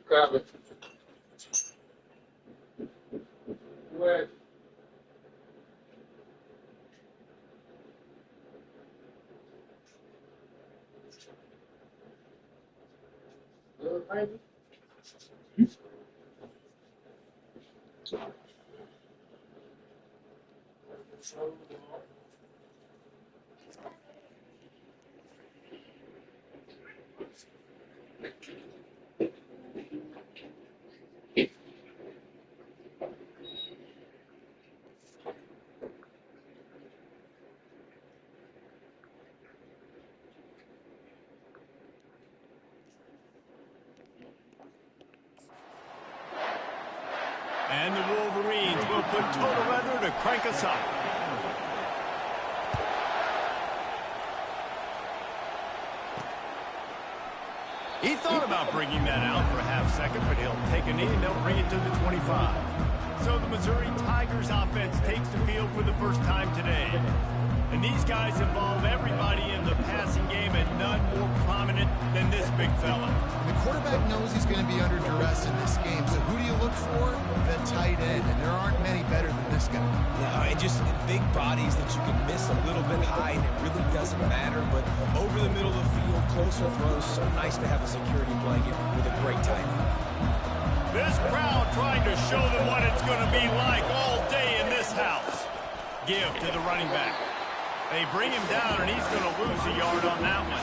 Grab it. Where? And the Wolverines will put total weather to crank us up. He thought about bringing that out for a half second, but he'll take a knee and they'll bring it to the 25. So the Missouri Tigers offense takes the field for the first time today. And these guys involve everybody in the passing game, and none more prominent than this big fella. The quarterback knows he's going to be under duress in this game, so who do you look for? The tight end, and there aren't many better than this guy. No, and just big bodies that you can miss a little bit high, and it really doesn't matter, but over the middle of the field, closer throws, so nice to have a security blanket with a great tight end. This crowd trying to show them what it's going to be like all day in this house. Give to the running back. They bring him down, and he's going to lose a yard on that one.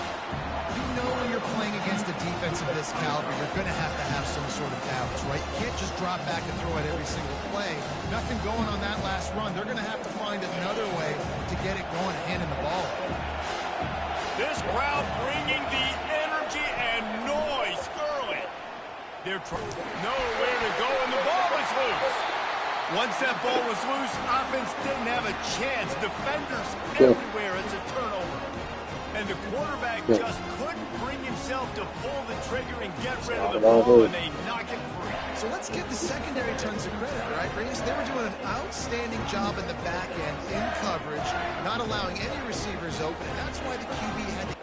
You know when you're playing against a defense of this caliber, you're going to have some sort of doubts, right? You can't just drop back and throw it every single play. Nothing going on that last run. They're going to have to find another way to get it going and handing the ball. This crowd bringing the energy and noise early. They're nowhere to go, and the ball is loose. Once that ball was loose, offense didn't have a chance. Defenders everywhere. It's a turnover. And the quarterback just couldn't bring himself to pull the trigger and get rid of the ball, and they knock it free. So let's give the secondary tons of credit, right, Reese? They were doing an outstanding job in the back end, in coverage, not allowing any receivers open, and that's why the QB had to...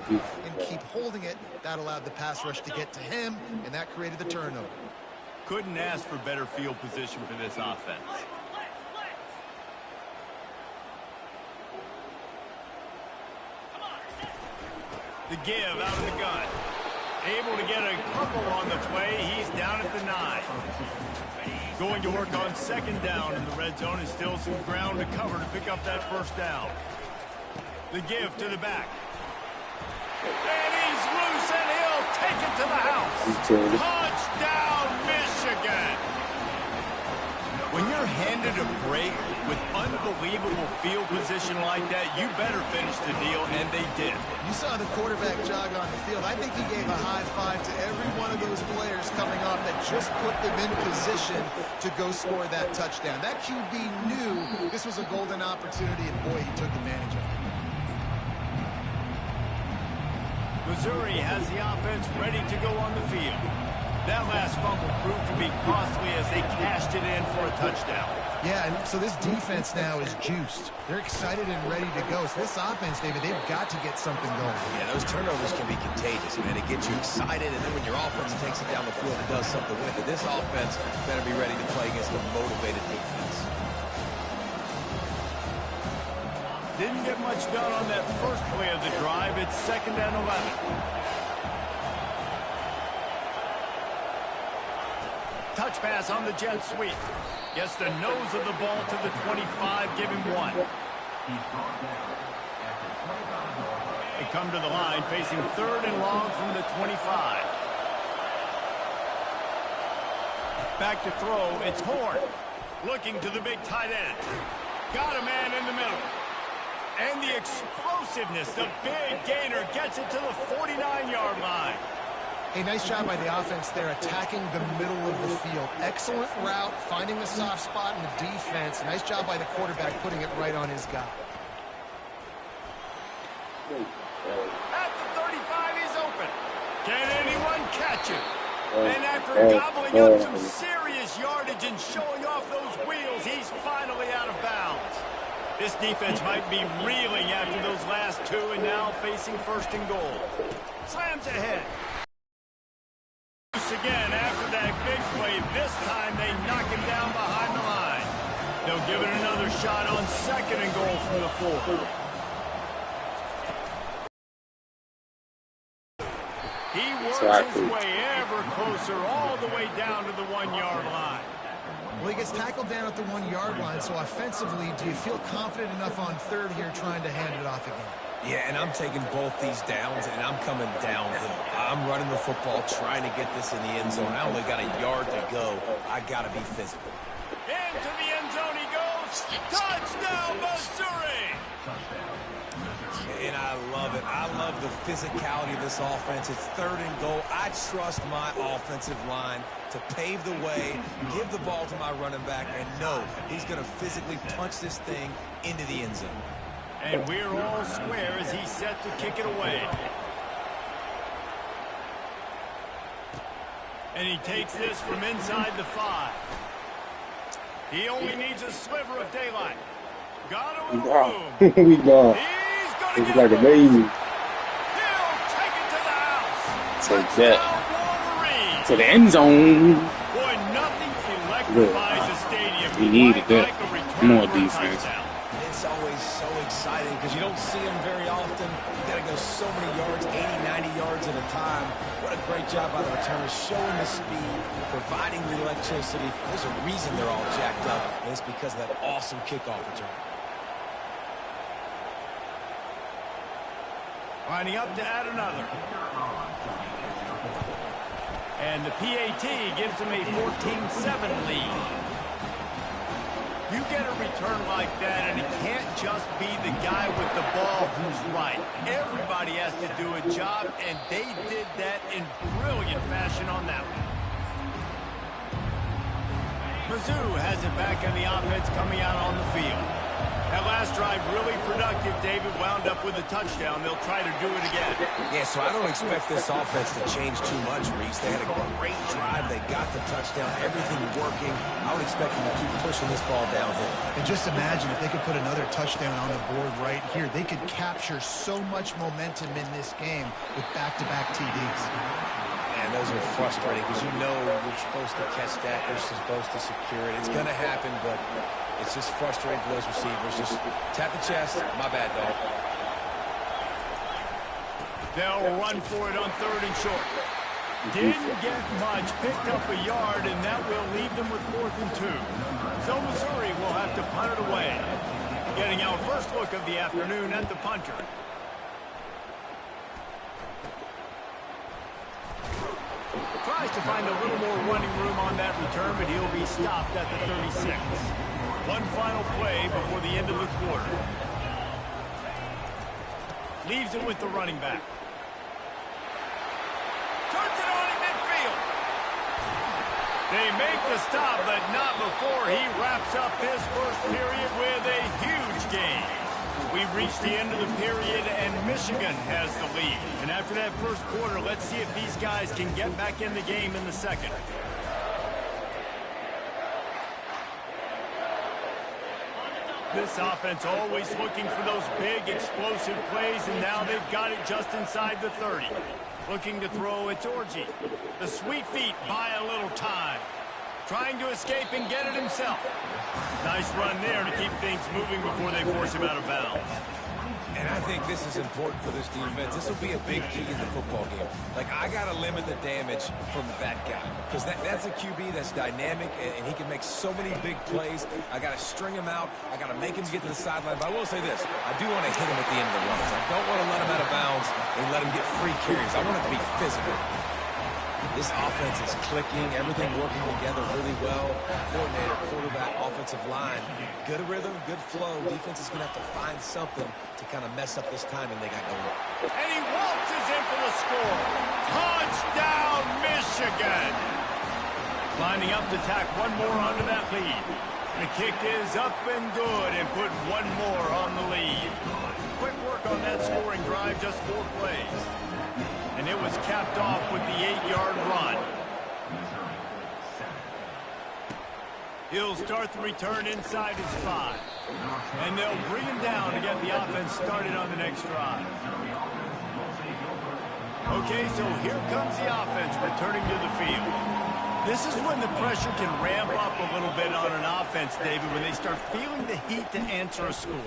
and keep holding it. That allowed the pass rush to get to him, and that created the turnover. Couldn't ask for better field position for this offense. The give out of the gun. Able to get a couple on the play. He's down at the 9. Going to work on second down in the red zone, and still some ground to cover to pick up that first down. The give to the back. And he's loose, and he'll take it to the house. Touchdown, Michigan! When you're handed a break with unbelievable field position like that, you better finish the deal, and they did. You saw the quarterback jog on the field. I think he gave a high five to every one of those players coming off that just put them in position to go score that touchdown. That QB knew this was a golden opportunity, and boy, he took advantage of it. Missouri has the offense ready to go on the field. That last fumble proved to be costly as they cashed it in for a touchdown. Yeah, and so this defense now is juiced. They're excited and ready to go. So this offense, David, they've got to get something going. Yeah, those turnovers can be contagious, man. It gets you excited, and then when your offense takes it down the field and does something with it, this offense better be ready to play against a motivated defense. Didn't get much done on that first play of the drive. It's 2nd and 11. Touch pass on the jet sweep. Gets the nose of the ball to the 25, give him 1. They come to the line facing 3rd and long from the 25. Back to throw, it's Horn. Looking to the big tight end. Got a man in the middle. And the explosiveness. The big gainer gets it to the 49-yard line. A nice job by the offense there, attacking the middle of the field. Excellent route, finding the soft spot in the defense. Nice job by the quarterback putting it right on his guy. At the 35, he's open. Can anyone catch him? And after gobbling up some serious yardage and showing off those wheels, he's finally out of bounds. This defense might be reeling after those last two and now facing first and goal. Slams ahead. Again after that big play. This time they knock him down behind the line. They'll give it another shot on second and goal from the 4. He works his way ever closer all the way down to the 1-yard line. Well, he gets tackled down at the 1-yard line, so offensively, do you feel confident enough on third here trying to hand it off again? Yeah, and I'm taking both these downs, and I'm coming downhill. I'm running the football, trying to get this in the end zone. I only got a yard to go. I got to be physical. Into the end zone he goes. Touchdown, Missouri! And I love it. I love the physicality of this offense. It's third and goal. I trust my offensive line to pave the way, give the ball to my running back, and know he's going to physically punch this thing into the end zone. And we're all square as he's set to kick it away. And he takes this from inside the 5. He only needs a sliver of daylight. Got a little room. We gone. He's It's like a baby. He'll take it to the house. Take that. Wolverine. To the end zone. Boy, nothing electrifies a stadium. We needed that. Like a return More for a defense. touchdown. It's always so exciting because you don't see them very often. You got to go so many yards, 80, 90 yards at a time. What a great job by the returners, showing the speed, providing the electricity. There's a reason they're all jacked up, and it's because of that awesome kickoff return. Lining up to add another. And the PAT gives him a 14-7 lead. You get a return like that, and it can't just be the guy with the ball who's right. Everybody has to do a job, and they did that in brilliant fashion on that one. Mizzou has it back on the offense coming out on the field. That last drive really productive. David wound up with a touchdown. They'll try to do it again. Yeah, so I don't expect this offense to change too much, Reese. They had a great drive. They got the touchdown. Everything working. I would expect them to keep pushing this ball downhill. And just imagine if they could put another touchdown on the board right here. They could capture so much momentum in this game with back-to-back TDs. And those are frustrating because you know you're supposed to catch that. You're supposed to secure it. It's going to happen, but it's just frustrating for those receivers. Just tap the chest. My bad, dog. They'll run for it on third and short. Didn't get much. Picked up a yard, and that will leave them with 4th and 2. So Missouri will have to punt it away. Getting our first look of the afternoon at the punter. Tries to find a little more running room on that return, but he'll be stopped at the 36. One final play before the end of the quarter. Leaves it with the running back. Turns it on in midfield. They make the stop, but not before he wraps up his first period with a huge gain. We've reached the end of the period, and Michigan has the lead. And after that first quarter, let's see if these guys can get back in the game in the second. This offense always looking for those big, explosive plays, and now they've got it just inside the 30. Looking to throw, it's Orji. The sweet feet buy a little time. Trying to escape and get it himself. Nice run there to keep things moving before they force him out of bounds. And I think this is important for this defense. This will be a big key in the football game. Like, I got to limit the damage from that guy. Because that's a QB that's dynamic, and he can make so many big plays. I got to string him out. I got to make him get to the sideline. But I will say this. I do want to hit him at the end of the runs. I don't want to let him out of bounds and let him get free carries. I want it to be physical. This offense is clicking, everything working together really well. Coordinator, quarterback, offensive line. Good rhythm, good flow. Defense is going to have to find something to kind of mess up this timing they got going. And he waltzes in for the score. Touchdown, Michigan. Lining up to tack one more onto that lead. The kick is up and good and put one more on the lead. Quick work on that scoring drive, just 4 plays. And it was capped off with the 8-yard run. He'll start the return inside his 5. And they'll bring him down to get the offense started on the next drive. Okay, so here comes the offense returning to the field. This is when the pressure can ramp up a little bit on an offense, David, when they start feeling the heat to answer a score.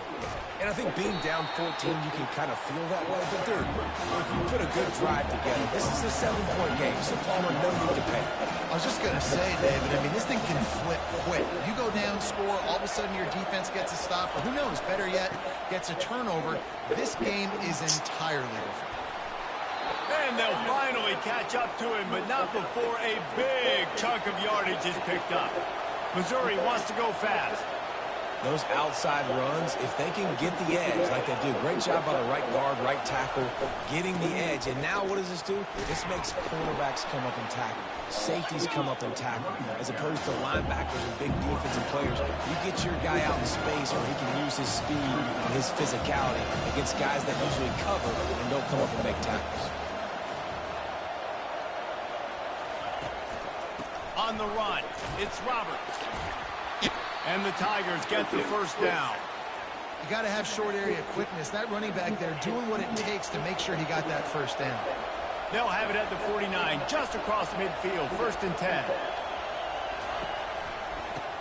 And I think being down 14, you can kind of feel that way. But, dude, if you put a good drive together, this is a 7-point game. So, Palmer, no need to pay. I was just going to say, David, I mean, this thing can flip quick. You go down, score, all of a sudden your defense gets a stop, or who knows, better yet, gets a turnover. This game is entirely different. And they'll finally catch up to him, but not before a big chunk of yardage is picked up. Missouri wants to go fast. Those outside runs, if they can get the edge like they do, great job by the right guard, right tackle, getting the edge. And now what does this do? This makes cornerbacks come up and tackle. Safeties come up and tackle, as opposed to linebackers and big defensive players. You get your guy out in space where he can use his speed and his physicality against guys that usually cover and don't come up and make tackles. On the run, it's Roberts. And the Tigers get the first down. You got to have short area quickness. That running back there doing what it takes to make sure he got that first down. They'll have it at the 49, just across midfield, 1st and 10.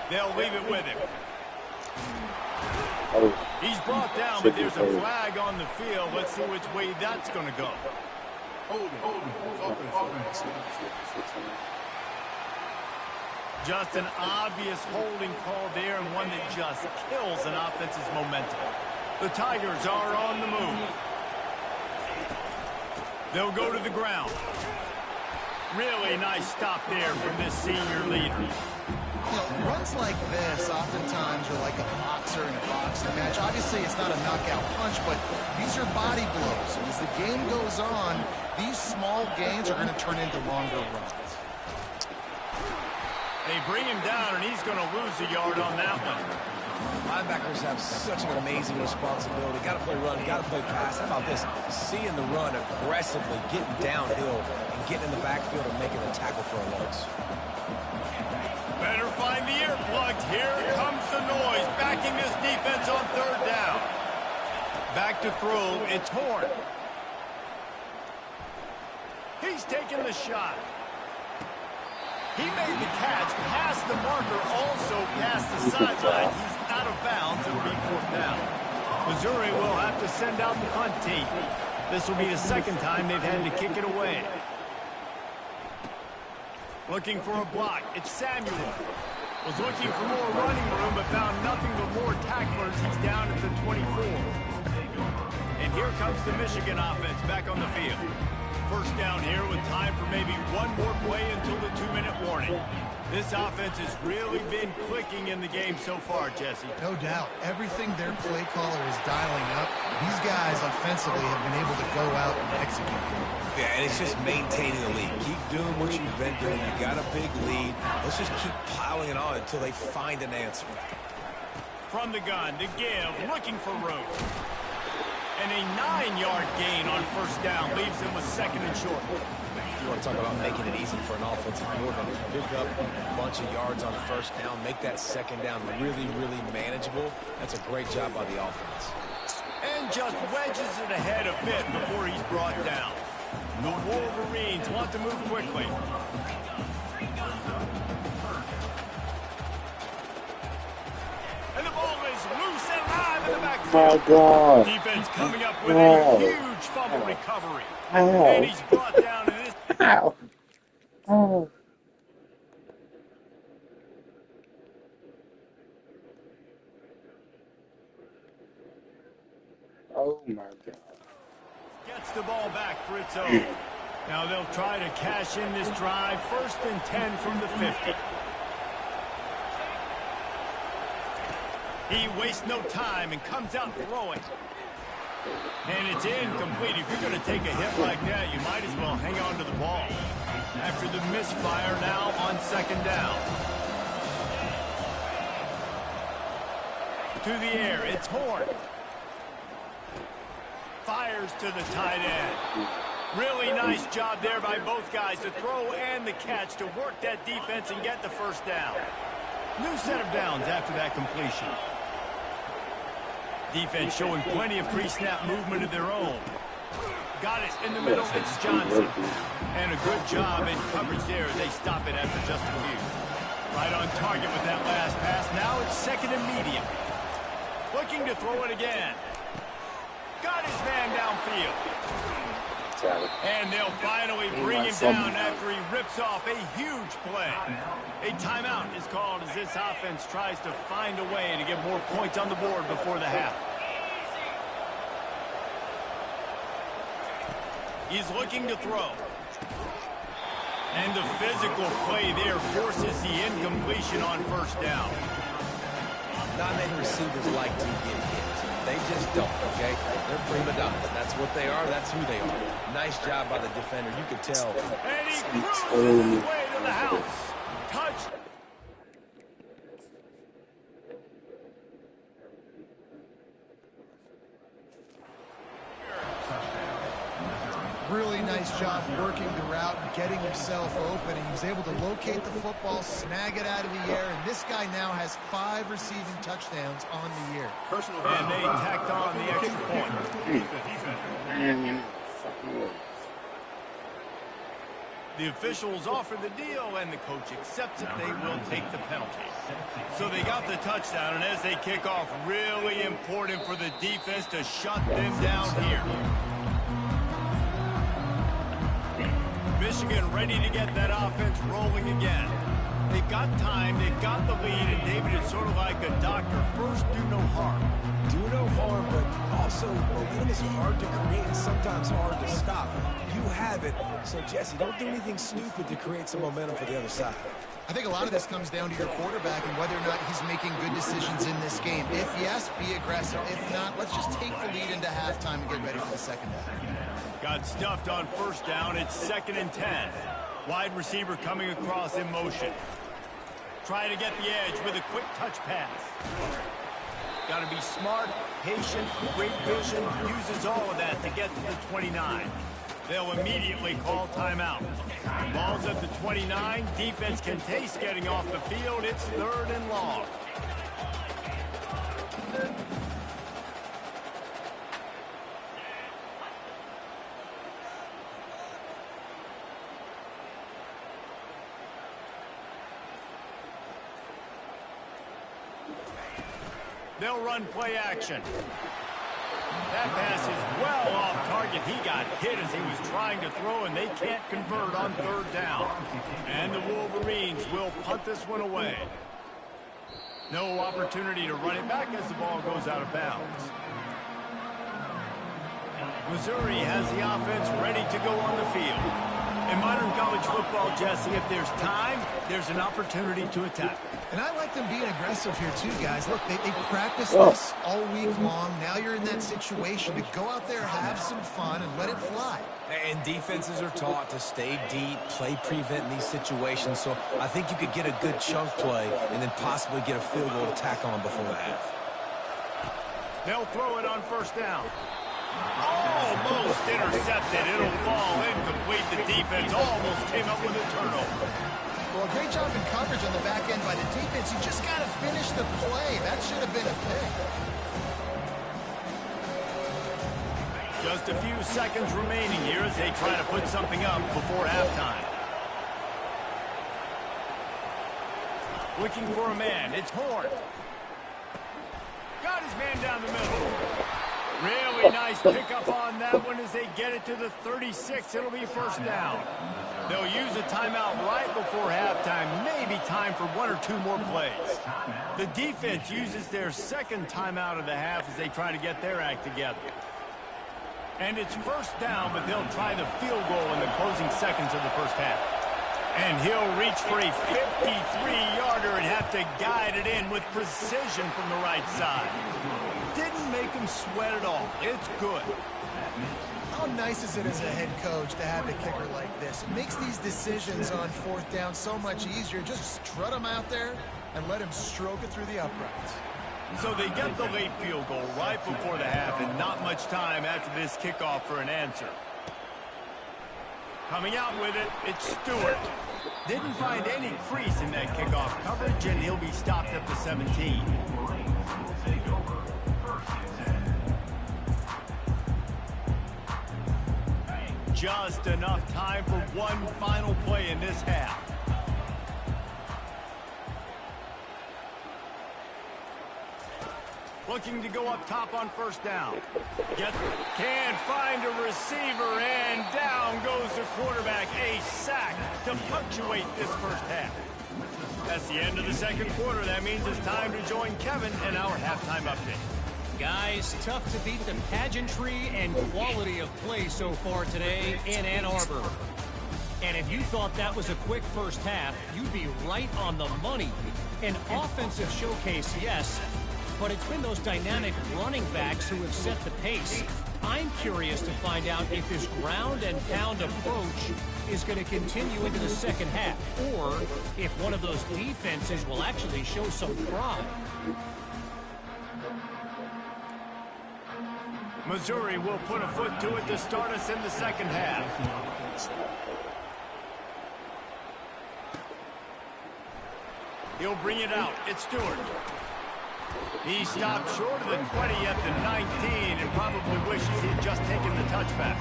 They'll leave it with him. He's brought down, but there's a flag on the field. Let's see which way that's going to go. Just an obvious holding call there, and one that just kills an offense's momentum. The Tigers are on the move. They'll go to the ground. Really nice stop there from this senior leader. You know, runs like this oftentimes are like a boxer in a boxing match. Obviously, it's not a knockout punch, but these are body blows. And as the game goes on, these small gains are going to turn into longer runs. They bring him down, and he's going to lose a yard on that one. Linebackers have such an amazing responsibility. Got to play run, got to play pass. How about this? Seeing the run aggressively, getting downhill, and getting in the backfield and making a tackle for a loss. Better find the earplugs. Here comes the noise, backing this defense on 3rd down. Back to throw. It's Horn. He's taking the shot. He made the catch, past the marker, also past the sideline. He's out of bounds. It'll be 4th down. Missouri will have to send out the punt team. This will be the 2nd time they've had to kick it away. Looking for a block. It's Samuel. Was looking for more running room, but found nothing but more tacklers. He's down at the 24. And here comes the Michigan offense back on the field. 1st down here with time for maybe one more play until the 2-minute warning. This offense has really been clicking in the game so far, Jesse. No doubt. Everything their play caller is dialing up, these guys offensively have been able to go out and execute. Yeah, and it's just maintaining the lead. Keep doing what you've been doing. You got a big lead. Let's just keep piling it on until they find an answer. From the gun to give, looking for room. And a 9-yard gain on 1st down leaves them with 2nd and short. You want to talk about making it easy for an offensive coordinator. Pick up a bunch of yards on 1st down, make that 2nd down really, really manageable. That's a great job by the offense. And just wedges it ahead a bit before he's brought down. The Wolverines want to move quickly. And the ball is loose and live in the backfield. My God. Defense coming up with a huge fumble recovery. And he's brought down in this. Ow. Oh. Oh my God. Gets the ball back for its own. Now they'll try to cash in this drive. 1st and 10 from the 50. He wastes no time and comes out throwing. And it's incomplete. If you're going to take a hit like that, you might as well hang on to the ball. After the misfire, now on 2nd down. To the air, it's Horn. Fires to the tight end. Really nice job there by both guys, the throw and the catch, to work that defense and get the 1st down. New set of downs after that completion. Defense showing plenty of pre-snap movement of their own. Got it in the middle, it's Johnson. And a good job in coverage there. They stop it after just a few. Right on target with that last pass. Now it's 2nd and medium. Looking to throw it again. Got his man downfield. And they'll finally bring him down after he rips off a huge play. A timeout is called as this offense tries to find a way to get more points on the board before the half. He's looking to throw. And the physical play there forces the incompletion on 1st down. Not many receivers like to get hit. They just don't, okay? They're prima donnas. That's what they are. That's who they are. Nice job by the defender. You could tell. And he cruises his way to the house. Touch. Really nice job working the route and getting himself open. He was able to locate the football, snag it out of the air, and this guy now has 5 receiving touchdowns on the year. And they tacked on the extra point. The officials offer the deal, and the coach accepts it. They will take the penalty. So they got the touchdown, and as they kick off, really important for the defense to shut them down here. Michigan ready to get that offense rolling again. They've got time, they've got the lead, and David, it's sort of like a doctor. First, do no harm. Do no harm, but also momentum is hard to create and sometimes hard to stop. You have it, so Jesse, don't do anything stupid to create some momentum for the other side. I think a lot of this comes down to your quarterback and whether or not he's making good decisions in this game. If yes, be aggressive. If not, let's just take the lead into halftime and get ready for the 2nd half. Got stuffed on 1st down. It's 2nd and 10. Wide receiver coming across in motion. Trying to get the edge with a quick touch pass. Got to be smart, patient, great vision. Uses all of that to get to the 29. They'll immediately call timeout. Ball's at the 29. Defense can taste getting off the field. It's 3rd and long. They'll run play action. That pass is well off target. He got hit as he was trying to throw, and they can't convert on 3rd down. And the Wolverines will punt this one away. No opportunity to run it back as the ball goes out of bounds. Missouri has the offense ready to go on the field. In modern college football, Jesse, if there's time, there's an opportunity to attack. And I like them being aggressive here too, guys. Look, they practiced this all week long. Now you're in that situation to go out there, have some fun, and let it fly. And defenses are taught to stay deep, play prevent in these situations. So I think you could get a good chunk play and then possibly get a field goal to tack on before the half. They'll throw it on 1st down. Almost intercepted. It'll fall incomplete. The defense almost came up with a turnover. Well, great job in coverage on the back end by the defense. You just got to finish the play. That should have been a pick. Just a few seconds remaining here as they try to put something up before halftime. Looking for a man. It's Horn. Got his man down the middle. Really nice pickup on that one as they get it to the 36. It'll be 1st down. They'll use a timeout right before halftime. Maybe time for 1 or 2 more plays. The defense uses their 2nd timeout of the half as they try to get their act together. And it's first down, but they'll try the field goal in the closing seconds of the first half. And he'll reach for a 53-yarder and have to guide it in with precision from the right side. Didn't make him sweat at all. It's good. How nice is it as a head coach to have a kicker like this? It makes these decisions on fourth down so much easier. Just strut him out there and let him stroke it through the uprights. So they get the late field goal right before the half and not much time after this kickoff for an answer. Coming out with it, it's Stewart. Didn't find any crease in that kickoff coverage, and he'll be stopped at the 17. Just enough time for one final play in this half. Looking to go up top on first down. Can't find a receiver, and down goes the quarterback. A sack to punctuate this first half. That's the end of the second quarter. That means it's time to join Kevin in our halftime update. Guys, tough to beat the pageantry and quality of play so far today in Ann Arbor. And if you thought that was a quick first half, you'd be right on the money. An offensive showcase, yes, but it's been those dynamic running backs who have set the pace. I'm curious to find out if this ground and pound approach is going to continue into the second half, or if one of those defenses will actually show some pride. Missouri will put a foot to it to start us in the second half. He'll bring it out. It's Stewart. He stopped short of the 20 at the 19 and probably wishes he'd just taken the touchback.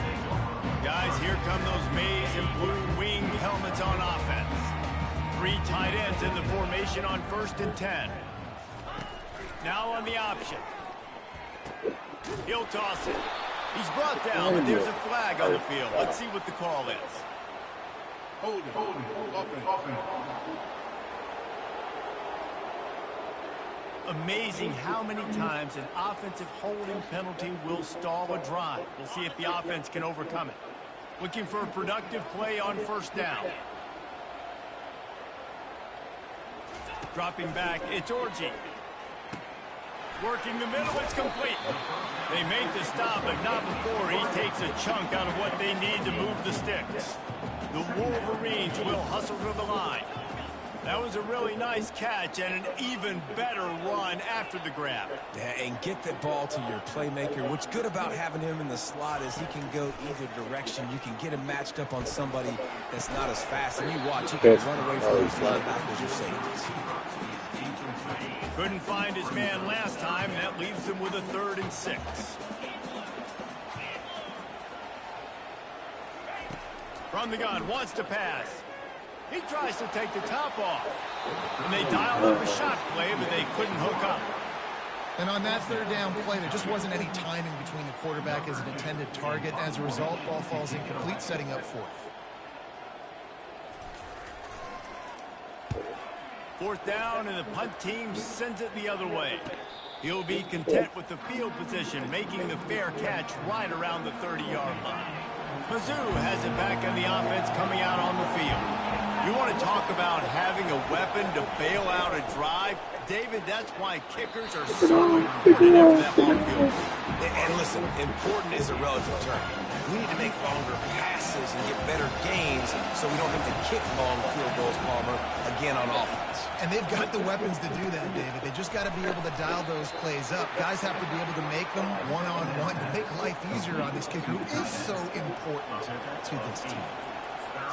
Guys, here come those maize and blue wing helmets on offense. 3 tight ends in the formation on 1st and 10. Now on the option. He'll toss it. He's brought down, but there's a flag on the field. Let's see what the call is. Hold it. Amazing how many times an offensive holding penalty will stall a drive. We'll see if the offense can overcome it. Looking for a productive play on first down. Dropping back, it's Orji. Working the middle, it's complete. They make the stop, but not before he takes a chunk out of what they need to move the sticks. The Wolverines will hustle to the line. That was a really nice catch and an even better run after the grab. Yeah, and get that ball to your playmaker. What's good about having him in the slot is he can go either direction. You can get him matched up on somebody that's not as fast. And you watch, he can run away from those linebackers or safeties. Couldn't find his man last time. That leaves him with a 3rd and 6. From the gun, wants to pass. He tries to take the top off. And they dialed up a shot play, but they couldn't hook up. And on that 3rd down play, there just wasn't any timing between the quarterback as an intended target. As a result, ball falls incomplete, setting up 4th. 4th down, and the punt team sends it the other way. He'll be content with the field position, making the fair catch right around the 30-yard line. Mizzou has it back on the offense coming out on the field. You want to talk about having a weapon to bail out a drive? David, that's why kickers are so important after that long field. And listen, important is a relative term. We need to make longer passes and get better gains so we don't have to kick long field goals, Palmer, again on offense. And they've got the weapons to do that, David. They just got to be able to dial those plays up. Guys have to be able to make them one-on-one to make life easier on this kicker, who is so important to this team.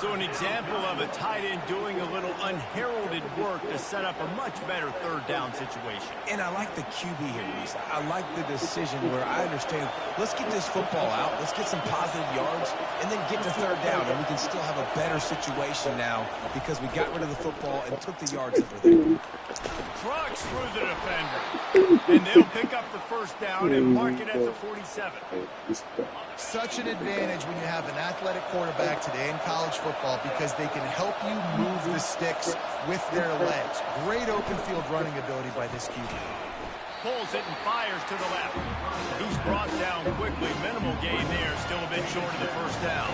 So an example of a tight end doing a little unheralded work to set up a much better 3rd down situation. And I like the QB here, Reese. I like the decision where I understand, let's get this football out, let's get some positive yards, and then get to 3rd down, and we can still have a better situation now because we got rid of the football and took the yards that were there. Trucks through the defender. And they'll pick up the 1st down and mark it at the 47. Such an advantage when you have an athletic quarterback today in college football because they can help you move the sticks with their legs. Great open field running ability by this QB. Pulls it and fires to the left. He's brought down quickly. Minimal gain there. Still a bit short of the first down.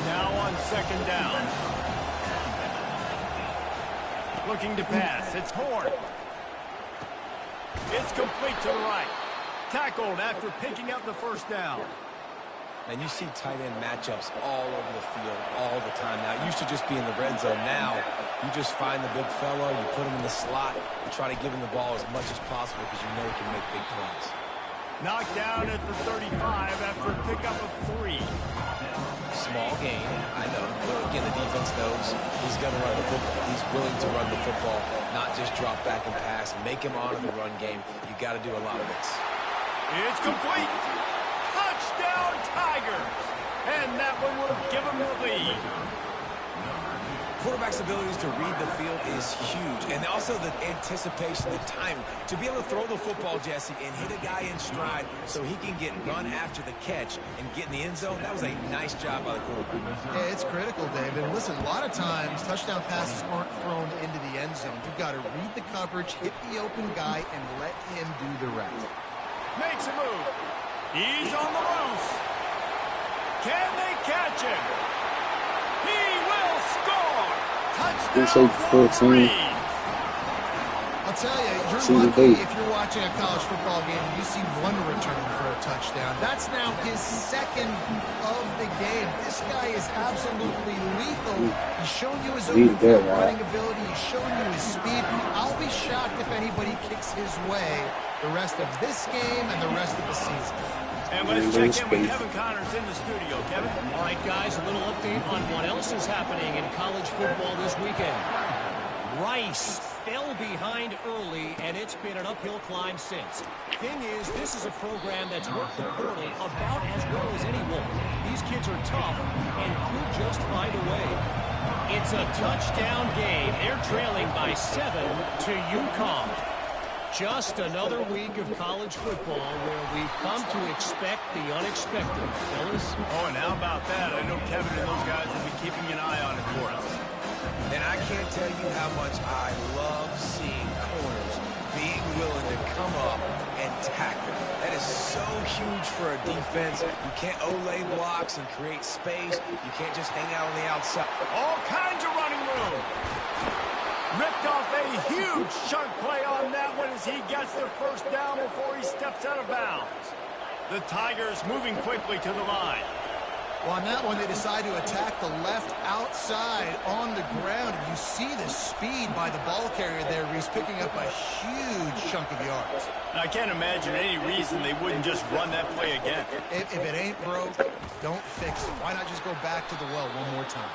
Now on second down. Looking to pass. It's Horn. It's complete to the right. Tackled after picking up the first down. And you see tight end matchups all over the field all the time now. It used to just be in the red zone. Now you just find the big fellow, you put him in the slot, you try to give him the ball as much as possible because you know he can make big plays. Knocked down at the 35 after a pickup of 3. Small gain, I know. But again, the defense knows he's going to run the football. He's willing to run the football, not just drop back and pass. Make him honor the run game. You got to do a lot of this. It's complete. Touchdown, Tigers. And that one will give them the lead. Quarterback's abilities to read the field is huge. And also the anticipation, the timing. To be able to throw the football, Jesse, and hit a guy in stride so he can get run after the catch and get in the end zone, that was a nice job by the quarterback. Yeah, it's critical, David. Listen, a lot of times touchdown passes aren't thrown into the end zone. You've got to read the coverage, hit the open guy, and let him do the rest. Makes a move. He's on the loose. Can they catch him? He will score. Touchdown, 14. I'll tell you, you're See the lucky bait. if you're watching a college football game and you see one return for a touchdown. That's now his second of the game. This guy is absolutely lethal. He's shown you his open field running ability. He's shown you his speed. I'll be shocked if anybody kicks his way the rest of this game and the rest of the season. And let's check in with Kevin Connors in the studio. Kevin? All right, guys, a little update on what else is happening in college football this weekend. Rice fell behind early, and it's been an uphill climb since. Thing is, this is a program that's worked the portal about as well as anyone. These kids are tough and could just find a way. It's a touchdown game. They're trailing by 7 to UConn. Just another week of college football where we've come to expect the unexpected, fellas. Oh, and how about that? I know Kevin and those guys will be keeping an eye on it for us. And I can't tell you how much I love seeing corners being willing to come up and tackle. That is so huge for a defense. You can't olay blocks and create space. You can't just hang out on the outside. All kinds of running room. Ripped off a huge chunk play on that one as he gets the first down before he steps out of bounds. The Tigers moving quickly to the line. Well, on that one, they decide to attack the left outside on the ground. And you see the speed by the ball carrier there. He's picking up a huge chunk of yards. I can't imagine any reason they wouldn't just run that play again. If it ain't broke, don't fix it. Why not just go back to the well one more time?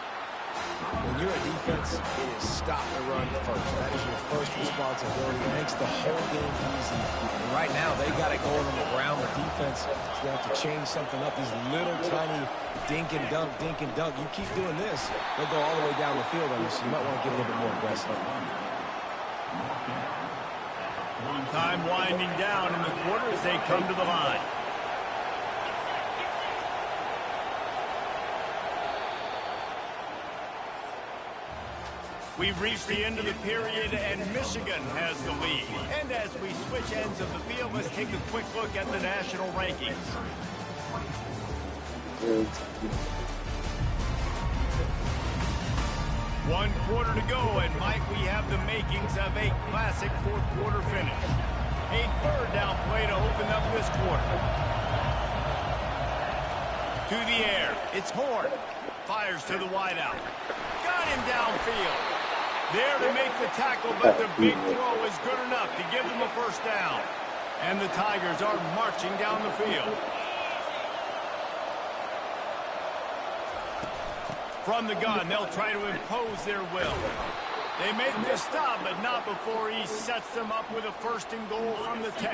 When you're a defense, it is stop the run first. That is your first responsibility. It makes the whole game easy. And right now, they got it going on the ground. The defense is going to have to change something up. These little tiny dink and dunk, dink and dunk. You keep doing this, they'll go all the way down the field on you, so you might want to get a little bit more aggressive. Time winding down in the quarter as they come to the line. We've reached the end of the period, and Michigan has the lead. And as we switch ends of the field, let's take a quick look at the national rankings. One quarter to go, and Mike, we have the makings of a classic fourth quarter finish. A third down play to open up this quarter. To the air, it's Horn. Fires to the wideout. Got him downfield. There to make the tackle, but the big throw is good enough to give them a first down. And the Tigers are marching down the field. From the gun, they'll try to impose their will. They make the stop, but not before he sets them up with a first and goal from the 10.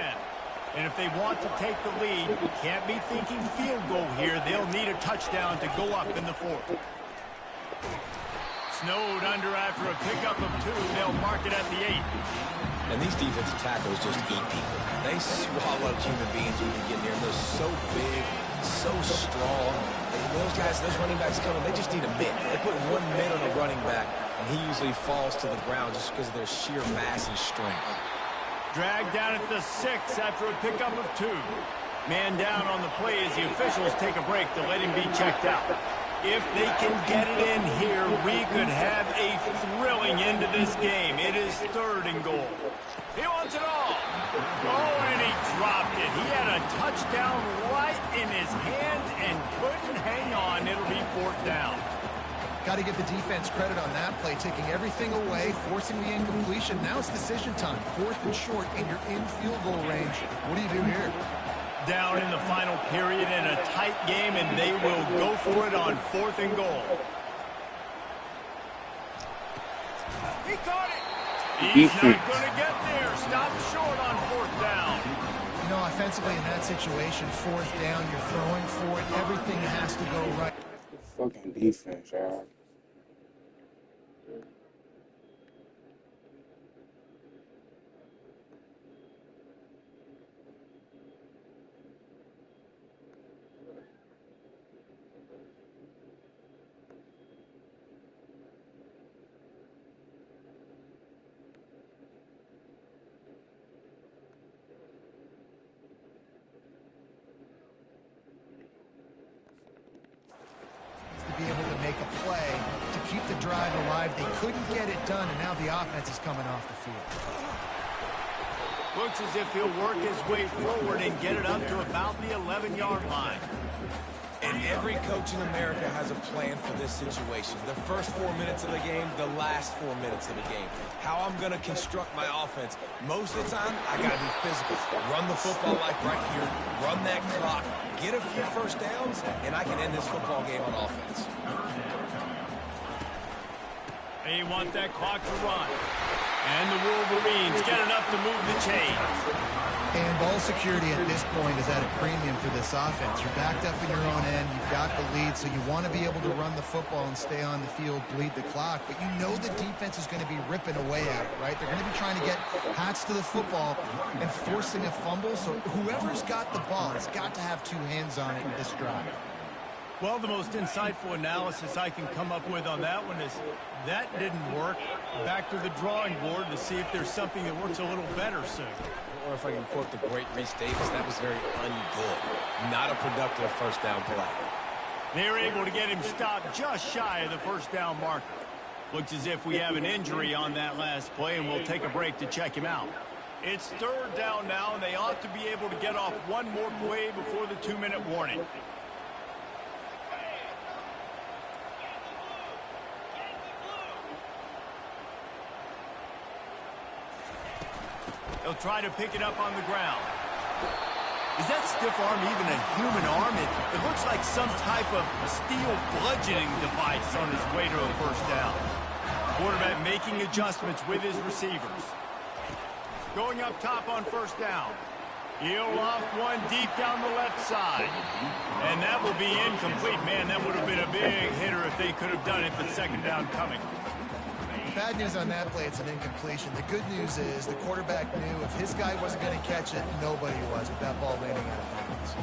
And if they want to take the lead, can't be thinking field goal here. They'll need a touchdown to go up in the fourth. Snowed under after a pickup of 2. They'll mark it at the 8. And these defensive tackles just eat people. They swallow human beings when you get near them. They're so big, so strong. And those guys, those running backs coming, they just need a mitt. They put 1 mitt on a running back, and he usually falls to the ground just because of their sheer mass and strength. Dragged down at the 6 after a pickup of 2. Man down on the play as the officials take a break to let him be checked out. If they can get it in here, we could have a thrilling end to this game. It is 3rd and goal. He wants it all. Oh, and he dropped it. He had a touchdown right in his hands and couldn't hang on. It'll be 4th down. Got to give the defense credit on that play, taking everything away, forcing the incompletion. Now it's decision time. 4th and short, and you're in field goal range. What do you do here? Down in the final period in a tight game, and they will go for it on 4th and goal. He caught it. He's not going to get there. Stop short on 4th down. You know, offensively in that situation, 4th down, you're throwing for it. Everything has to go right. Fucking defense, y'all. To be able to make a play to keep the drive alive. They couldn't get it done, and now the offense is coming off the field. Looks as if he'll work his way forward and get it up to about the 11-yard line. And every coach in America has a plan for this situation. The first 4 minutes of the game, the last 4 minutes of the game. How I'm going to construct my offense. Most of the time, I got to be physical. Run the football like right here. Run that clock. Get a few first downs, and I can end this football game on offense. They want that clock to run. And the Wolverines get enough to move the chains. And ball security at this point is at a premium for this offense. You're backed up in your own end. You've got the lead, so you want to be able to run the football and stay on the field, bleed the clock. But you know the defense is going to be ripping away at it, right? They're going to be trying to get hats to the football and forcing a fumble. So whoever's got the ball has got to have 2 hands on it in this drive. Well, the most insightful analysis I can come up with on that one is that didn't work. Back to the drawing board to see if there's something that works a little better soon. Or if I can quote the great Reese Davis, that was very ungood. Not a productive first down play. They're able to get him stopped just shy of the first down marker. Looks as if we have an injury on that last play, and we'll take a break to check him out. It's 3rd down now, and they ought to be able to get off one more play before the 2-minute warning. They'll try to pick it up on the ground. Is that stiff arm even a human arm? It looks like some type of steel bludgeoning device on his way to a first down. Quarterback making adjustments with his receivers. Going up top on first down. He'll loft one deep down the left side. And that will be incomplete. Man, that would have been a big hitter if they could have done it, but 2nd down coming. Bad news on that play, it's an incompletion. The good news is the quarterback knew if his guy wasn't going to catch it, nobody was with that ball landing out of bounds.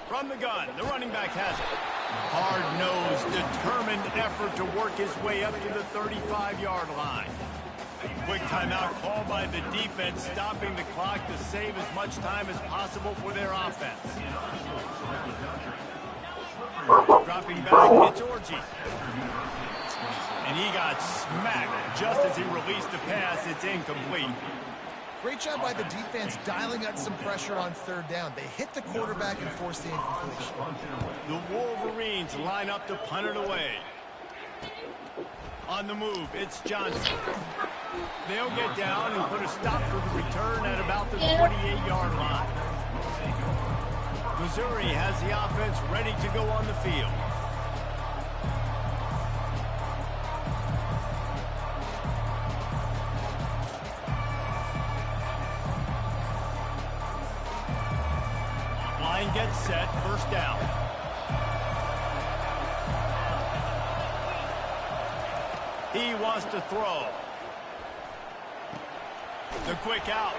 From the gun, the running back has it. Hard-nosed, determined effort to work his way up to the 35-yard line. Quick timeout called by the defense, stopping the clock to save as much time as possible for their offense. Dropping back, it's Orji. And he got smacked just as he released the pass. It's incomplete. Great job by the defense dialing up some pressure on 3rd down. They hit the quarterback and forced the incompletion. The Wolverines line up to punt it away. On the move, it's Johnson. They'll get down and put a stop for the return at about the 28-yard line. Missouri has the offense ready to go on the field. Line gets set, first down. He wants to throw. The quick out.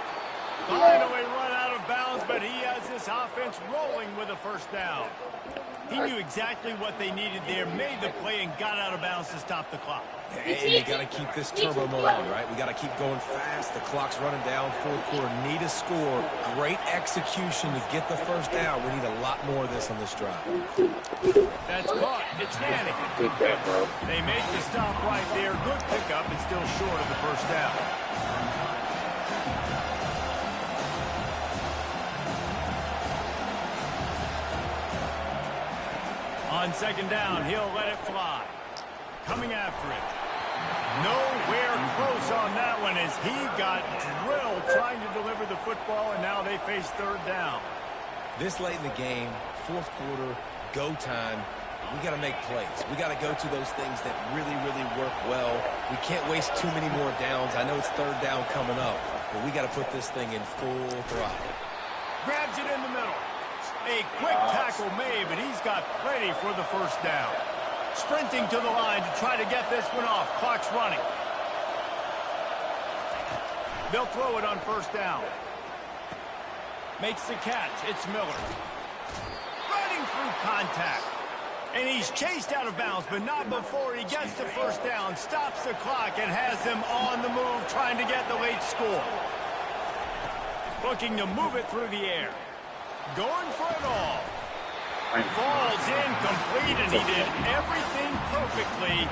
Finally run out of bounds, but he has this offense rolling with a first down. He knew exactly what they needed there, made the play, and got out of bounds to stop the clock. And you got to keep this turbo mode on, right? We got to keep going fast. The clock's running down. Fourth quarter, need a score. Great execution to get the first down. We need a lot more of this on this drive. That's caught. It's Manning. Good that, bro. They make the stop right there. Good pickup, and still short of the first down. On second down, he'll let it fly. Coming after it. Nowhere close on that one as he got drilled trying to deliver the football, and now they face third down. This late in the game, fourth quarter, go time, we got to make plays. We got to go to those things that really, really work well. We can't waste too many more downs. I know it's third down coming up, but we got to put this thing in full throttle. Grabs it in the middle. A quick tackle made, but he's got plenty for the first down. Sprinting to the line to try to get this one off. Clock's running. They'll throw it on first down. Makes the catch. It's Miller. Running through contact. And he's chased out of bounds, but not before he gets the first down. Stops the clock and has them on the move trying to get the late score. Looking to move it through the air. Going for it all. Falls incomplete, and he did everything perfectly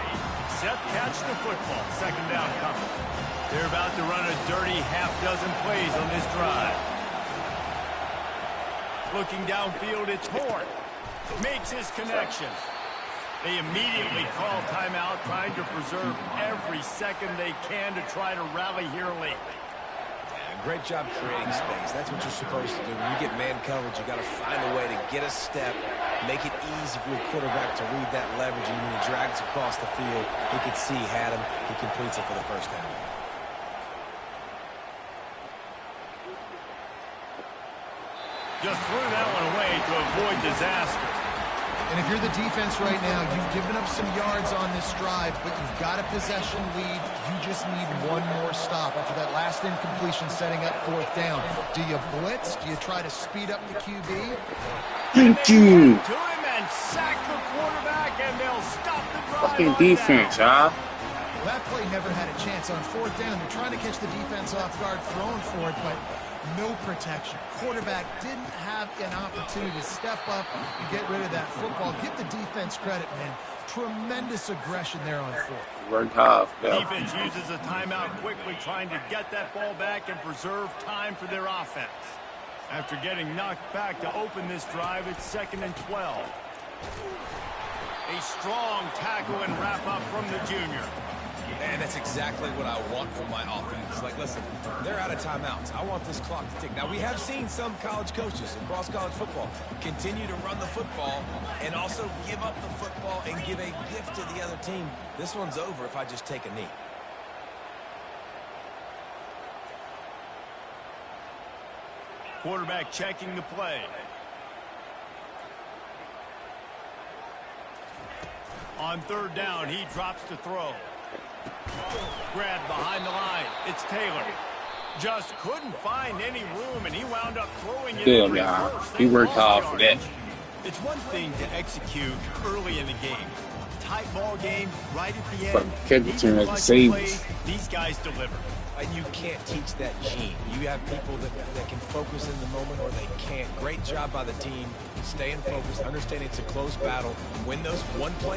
except catch the football. Second down coming. They're about to run a dirty half-dozen plays on this drive. Looking downfield, it's Horn. Makes his connection. They immediately call timeout, trying to preserve every second they can to try to rally here late. Great job creating space. That's what you're supposed to do. When you get man coverage, you got to find a way to get a step, make it easy for your quarterback to read that leverage, and when he drags across the field, he can see he had him. He completes it for the first down. Just threw that one away to avoid disaster. And if you're the defense right now, you've given up some yards on this drive, but you've got a possession lead. You just need one more stop after that last incompletion setting up fourth down. Do you blitz? Do you try to speed up the QB? Thank you. To him and sack the quarterback, and they'll stop the drive. Fucking defense, y'all. Well, that play never had a chance on fourth down. They're trying to catch the defense off guard, throwing for it, but no protection. Quarterback didn't have an opportunity to step up and get rid of that football. Give the defense credit, man. Tremendous aggression there on fourth. Worked hard, bro. Defense uses a timeout quickly, trying to get that ball back and preserve time for their offense. After getting knocked back to open this drive, it's 2nd and 12. A strong tackle and wrap up from the junior. And that's exactly what I want from my offense. Like, listen, they're out of timeouts. I want this clock to tick. Now, we have seen some college coaches across college football continue to run the football and also give up the football and give a gift to the other team. This one's over if I just take a knee. Quarterback checking the play. On third down, he drops to throw. Grabbed behind the line. It's Taylor. Just couldn't find any room, and he wound up throwing it in Good, y'all. reverse. He worked hard for that. It's one thing to execute early in the game. Tight ball game, right at the But end. catch it to him Even as a clutch save. plays, these guys deliver. And you can't teach that gene. You have people that can focus in the moment or they can't. Great job by the team, staying focused, understanding it's a close battle. Win those one play